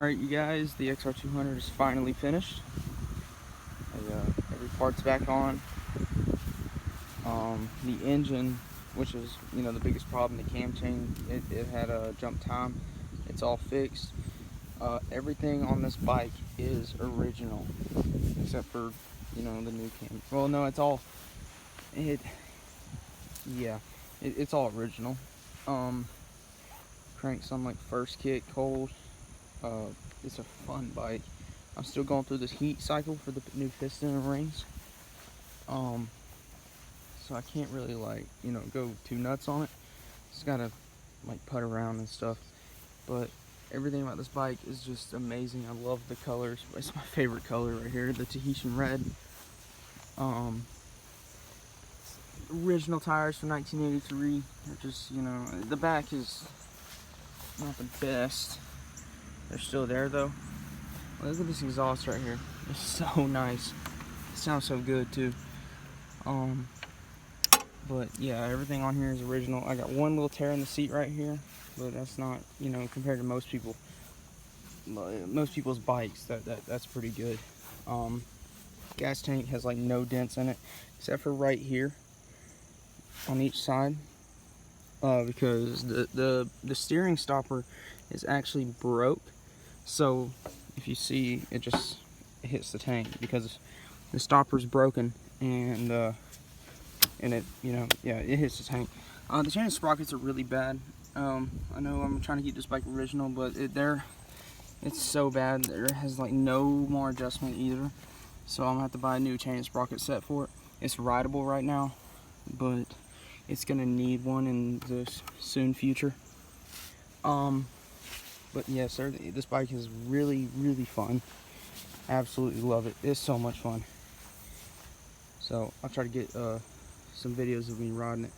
Alright you guys, the XR200 is finally finished. Every part's back on. The engine, which is the biggest problem, the cam chain, it had a jump time. It's all fixed. Everything on this bike is original, except for the new cam. Well, no, it's all it's all original. Cranks on like first kick, cold. It's a fun bike. I'm still going through this heat cycle for the new piston and rings. So I can't really go too nuts on it. Just gotta putt around and stuff. But everything about this bike is just amazing. I love the colors. It's my favorite color right here, the Tahitian red. Original tires from 1983. They're just, the back is not the best. They're still there though. Look at this exhaust right here. It's so nice. It sounds so good too. But yeah, everything on here is original. I got one little tear in the seat right here, but that's not, compared to most people's bikes, that's pretty good. Gas tank has like no dents in it, except for right here on each side, because the steering stopper is actually broke. So if you see, it hits the tank because the stopper's broken, and it it hits the tank. The chain sprockets are really bad. I know I'm trying to keep this bike original, but it's so bad. There has like no more adjustment either. So I'm gonna have to buy a new chain sprocket set for it. It's rideable right now, but it's gonna need one in the soon future. But yes, sir, this bike is really, really fun. Absolutely love it. It's so much fun. So I'll try to get some videos of me riding it.